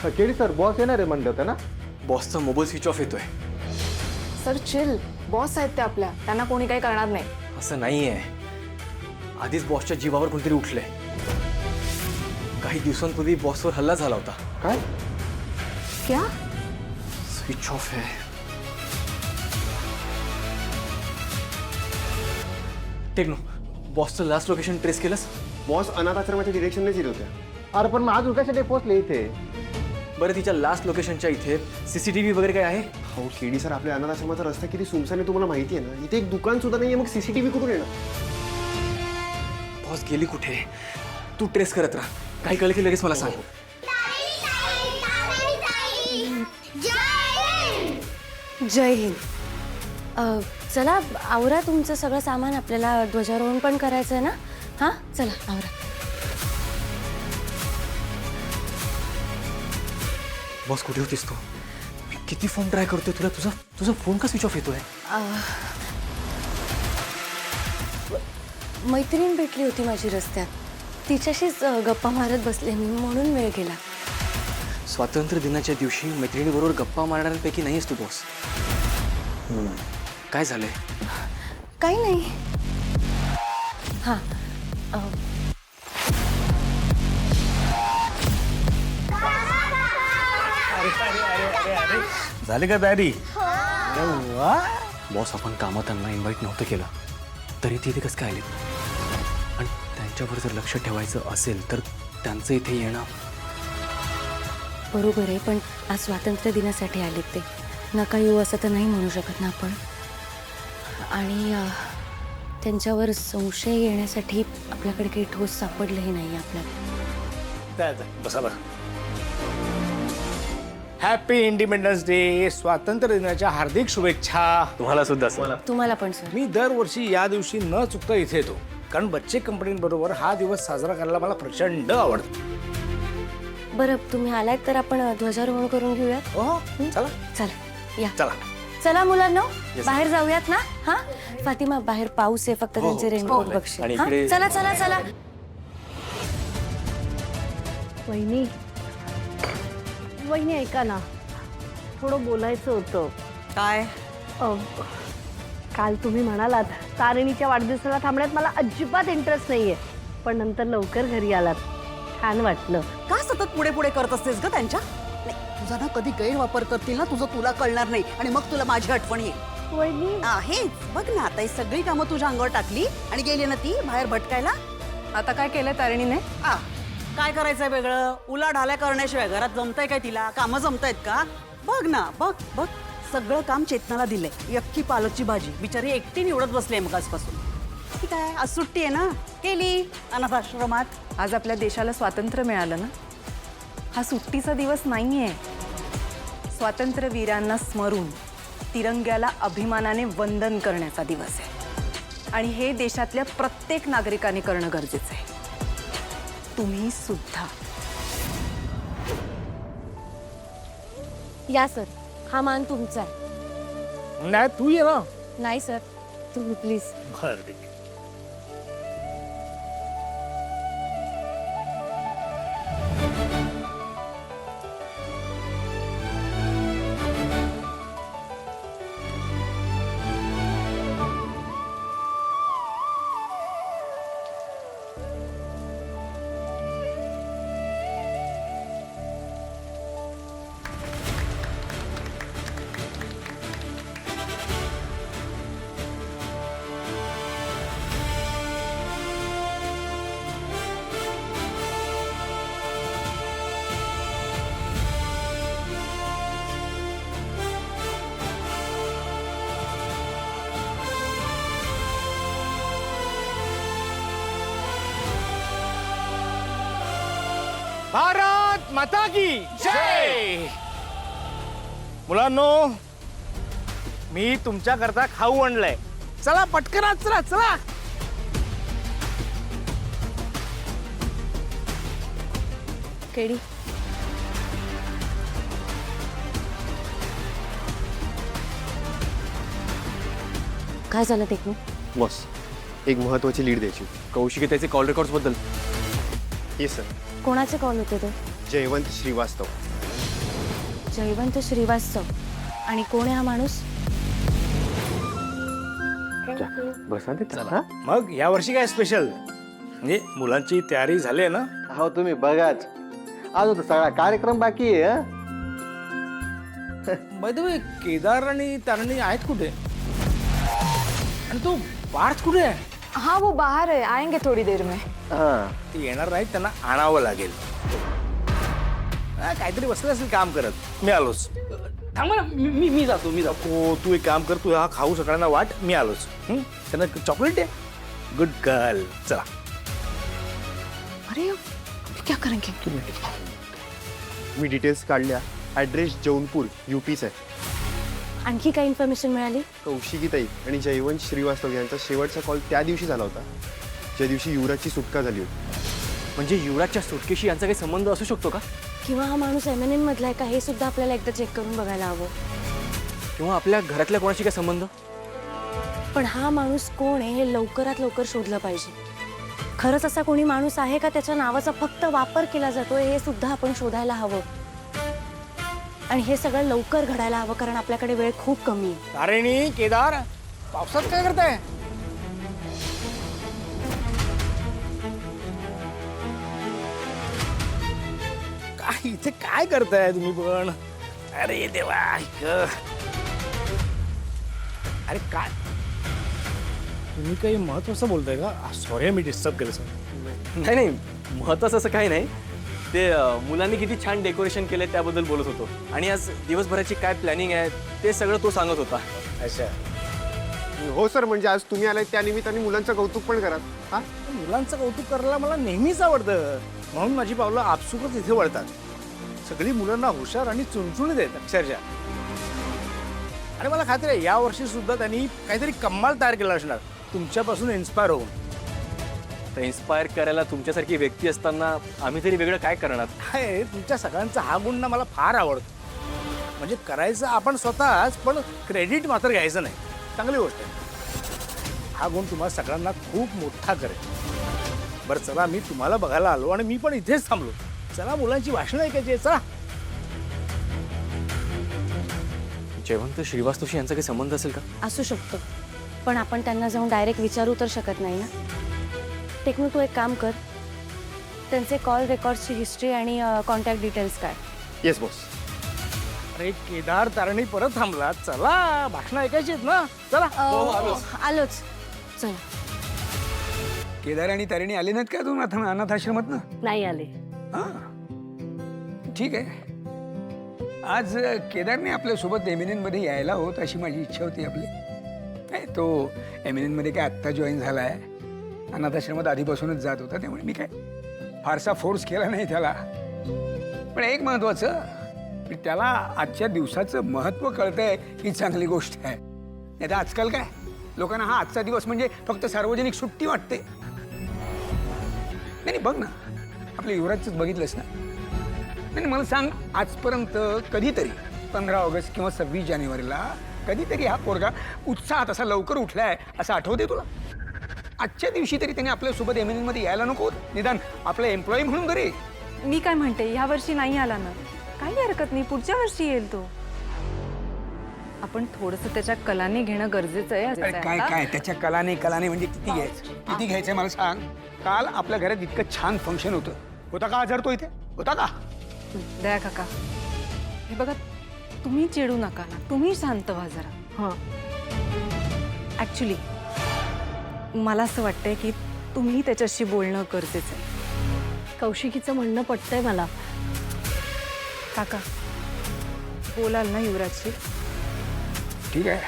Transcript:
KD sir boss येणार आहे म्हणले होते ना. बॉसचा मोबाईल स्विच ऑफ येतोय. सर चिल, बॉस आहेत ते आपल्या, त्यांना कोणी काही करणार नाही. असं नाहीये. आधीच बॉसच्या जीवावर कोणतरी उठलंय. काही दिवसांपूर्वी बॉसवर हल्ला झाला होता. काय? क्या? स्विच ऑफ आहे. टेक्नो, बॉसचं लास्ट लोकेशन ट्रेस केलंस? बॉस अनाथ आश्रमाच्या डिरेक्शनने दिले होते. अरे पण मग अजून कशासाठी पोहोचले इथे? बरं, तिच्या लास्ट लोकेशनच्या इथे CCTV वगैरे काय आहे? हो केडी सर, आपल्या अनाथ आश्रमाचा रस्ता किती सुमसान आहे तुम्हाला माहिती आहे ना. इथे एक दुकान सुद्धा नाहीये, मग CCTV कुठून येणार? बॉस गेली कुठे? तू ट्रेस करत राहा. काही कळलं की लगेच मला सांग. जय हिंद. चला आवरा तुमचं सगळं सामान, आपल्याला ध्वजारोहण पण करायचं आहे ना. हां चला आवरा. बॉस कुठे होतीस तू? मी किती फोन ट्राय करतोय तुला. तुझा फोन का स्विच ऑफ येतोय? मैत्रीण भेटली होती माझी रस्त्यात, तिच्याशीच गप्पा मारत बसले मी, म्हणून वेळ गेला. स्वातंत्र्य दिनाच्या दिवशी मैत्रिणीबरोबर गप्पा मारणाऱ्यांपैकी नाहीस तू बॉस. काय झालंय? काही नाही. हां झाली का तयारी? बॉस, आपण कामात त्यांना इन्व्हाइट नव्हतं केलं तरी ते इथे कसं काय आले? आणि त्यांच्यावर जर लक्ष ठेवायचं असेल तर त्यांचं इथे येणं बरोबर आहे, पण आज स्वातंत्र्य दिनासाठी आलेत ते. नका येऊ असं तर नाही म्हणू शकत ना आपण. आणि त्यांच्यावर संशय येण्यासाठी आपल्याकडे काही ठोस सापडलंही नाही आपल्याला. बसा बसा. Happy independence day. स्वातंत्र्य दिनाच्या हार्दिक शुभेच्छा. तुम्हाला सुद्धा. तुम्हाला पण सर. मी दरवर्षी या दिवशी न चुकता इथे येतो, कारण बच्चे कंपनीबरोबर हा दिवस साजरा करायला मला प्रचंड आवडतं. बरं तुम्ही आलात तर आपण ध्वजारोहण करून घेऊयात. हो चला चला या. चला. चला मुलांनो, बाहेर जाऊयात ना. हा फातिमा, बाहेर पाऊस आहे, फक्त त्यांचे रेनकोट बघशील. आणि हा? इकडे- चला चला चला. वहिनी वहिनी ऐका ना, थोडं बोलायचं होतं. काय? काल तुम्ही म्हणालात तारिणीच्या वाढदिवसाला थांबण्यात मला अजिबात इंटरेस्ट नाहीये, पण नंतर लवकर घरी आलात, छान वाटलं. का सतत पुढे पुढे करत असतेस ग त्यांच्या? नाही, तुझा ना कधी गैरवापर करतील ना तुझं, तुला कळणार नाही आणि मग तुला माझी आठवण येईल. वहिनी आहेच बघ ना, आता ही सगळी कामं तुझ्या अंगावर टाकली आणि गेली ना ती बाहेर भटकायला. आता काय केलंय तारिणीने? काय करायचंय वेगळं? उलाढाल्या करण्याशिवाय घरात जमतंय काय तिला? कामं जमतायत का? बघ ना, बघ बघ, सगळं काम चेतनाला दिलंय. अख्खी पालकची भाजी बिचारी एकटी निवडत बसली आहे मगासपासून. ठीक आहे, आज सुट्टी आहे ना, केली अनाथ आश्रमात. आज आपल्या देशाला स्वातंत्र्य मिळालं ना. हा सुट्टीचा दिवस नाहीये. स्वातंत्र्य वीरांना स्मरून तिरंग्याला अभिमानाने वंदन करण्याचा दिवस आहे. आणि हे देशातल्या प्रत्येक नागरिकाने करणं गरजेचं आहे. तुम्ही सुद्धा. या सर, हा मान तुमचा आहे. नाही तू ये ना. नाही सर, तुम्ही प्लीज. बरं ठीक आहे. भारत माता की जय. मुलांनो, मी तुमच्याकरता खाऊ आणलंय. चला पटकन आत, चला चला. केडी, काय झालं टेक्नो? बॉस, एक महत्वाची लीड द्यायची. कौशिक त्याचे कॉल रेकॉर्ड्स बद्दल. Yes sir. कोणाचे कॉल होते ते? जयवंत श्रीवास्तव. जयवंत श्रीवास्तव. आणि कोण आहे हा माणूस? बसा तिथं. चला. हा? मग यावर्षी काय स्पेशल? म्हणजे मुलांची तयारी झाली आहे ना? हो तुम्ही बघाच, अजून तर सगळा कार्यक्रम बाकी आहे. हं? बाय द वे, केदार आणि तारणी आहेत कुठे? आणि तो पार्थ कुठे आहे? हाँ वो बाहर है, आएंगे थोड़ी देर में. हा. ते येणार नाहीत, त्यांना आणावं लागेल. काहीतरी बसले असेल काम करत. मी आलोच. थांबा ना, मी जातो. हो, तू एक काम कर, तू हा खाऊ सगळ्यांना वाट. मी आलोच. त्यांना चॉकलेट आहे. Good girl. चला. अरे अभी क्या करेंगे? मी डिटेल्स काढल्या. ॲड्रेस जौनपूर UPच आहे. आणखी काय इन्फॉर्मेशन मिळाली? कौशिकीताई आणि जयवंत श्रीवास्तव यांचा शेवटचा कॉल त्या दिवशी झाला होता ज्या दिवशी युवराजची सुटका झाली होती. म्हणजे युवराजच्या सुटकेशी यांचा काही संबंध असू शकतो का? किंवा हा माणूस MNN मधला आहे का हे सुद्धा आपल्याला एकदा चेक करून बघायला हवं. किंवा आपल्या घरातल्या कोणाशी काय संबंध? पण हा माणूस कोण आहे हे लवकरात लवकर शोधलं पाहिजे. खरंच असा कोणी माणूस आहे का त्याच्या नावाचा फक्त वापर केला जातोय हे सुद्धा आपण शोधायला हवं. आणि हे सगळं लवकर घडायला हवं कारण आपल्याकडे वेळ खूप कमी आहे. तारिणी, केदार, पावसात काय करताय? काय इथे काय करताय तुम्ही पण? अरे देवा, ऐक. अरे काय तुम्ही काही महत्वाचं बोलताय का? सॉरी, मी डिस्टर्ब केलं सर. नाही, महत्वाचं असं काही नाही. ते मुलांनी किती छान डेकोरेशन केलंय त्याबद्दल बोलत होतो. आणि आज दिवसभराची काय प्लॅनिंग आहे ते सगळं तो सांगत होता. अच्छा. हो सर, म्हणजे आज तुम्ही आलाय त्या निमित्ताने मुलांचं कौतुक पण करा. हा, मुलांचं कौतुक करायला मला नेहमीच आवडतं. म्हणून माझी पावलं आपसुकच इथे वळतात. सगळी मुलांना हुशार आणि चुणचुणीत आहेत अक्षरशः. आणि मला खात्री आहे या वर्षी सुद्धा त्यांनी काहीतरी कमाल तयार केला असणार तुमच्यापासून इन्स्पायर होऊन. तर इन्स्पायर करायला तुमच्यासारखी व्यक्ती असताना आम्ही तरी वेगळं काय करणार? काय तुमच्या सगळ्यांचा हा गुण ना मला फार आवडतो. म्हणजे करायचं आपण स्वतःच, पण क्रेडिट मात्र घ्यायचं नाही. चांगली गोष्ट आहे. हा गुण तुम्हाला सगळ्यांना खूप मोठा करेल. बरं चला, मी तुम्हाला बघायला आलो आणि मी पण इथेच थांबलो. चला, मुलांची भाषणं ऐकायची. चला. जयवंत श्रीवास्तवशी यांचा काही संबंध असेल का? असू शकतो पण आपण त्यांना जाऊन डायरेक्ट विचारू तर शकत नाही ना. टेक्नू, तू एक काम कर, त्यांचे कॉल रेकॉर्ड्सची हिस्ट्री आणि कॉन्टॅक्ट डिटेल्स काय. Yes boss. अरे केदार, तारणी परत थांबला. चला, भाषणं ऐकायची आहेत ना. चला. आलोच. चला. केदार आणि तारिणी आले नाहीत का अजून अनाथ आश्रमात? नाही आले. ठीक आहे. आज केदारने आपल्यासोबत MNN मध्ये यायला होत अशी माझी इच्छा होती आपली. नाही, तो MNN मध्ये काय आत्ता जॉईन झाला आहे. अनाथ आश्रमात आधीपासूनच जात होता, त्यामुळे मी काय फारसा फोर्स केला नाही त्याला. पण एक महत्वाचं, की त्याला आजच्या दिवसाचं महत्त्व कळतंय ही चांगली गोष्ट आहे. नाही तर आजकाल काय लोकांना हा आजचा दिवस म्हणजे फक्त सार्वजनिक सुट्टी वाटते. नाही बघ ना, आपल्या युवराजच बघितलंस ना. नाही मला सांग, आजपर्यंत कधीतरी 15 ऑगस्ट किंवा 26 जानेवारीला कधीतरी हा पोरगा उत्साहात असा लवकर उठलाय असं आठवते तुला? आजच्या दिवशी तरी त्याने आपल्यासोबत MNN मध्ये यायला नको? निदान आपला एम्प्लॉई म्हणून तरी. मी काय म्हणते, ह्या वर्षी नाही आला ना, काही हरकत नाही, पुढच्या वर्षी येईल तो. आपण थोडंसं त्याच्या कलाने घेणं गरजेचं आहे. अरे काय काय त्याच्या कलाने म्हणजे किती घ्यायचं मला सांग. काल आपल्या घरात इतकं छान फंक्शन होता का? आजार तो इथे होता का? दया काका, हे बघा, तुम्ही चिडू नका ना, तुम्ही शांत व्हा जरा. ऍक्च्युली मला असं वाटतंय की तुम्ही त्याच्याशी बोलणं गरजेचं आहे. कौशिकीचं म्हणणं पटतंय मला. काका, बोलाल ना युवराजशी? ठीक आहे.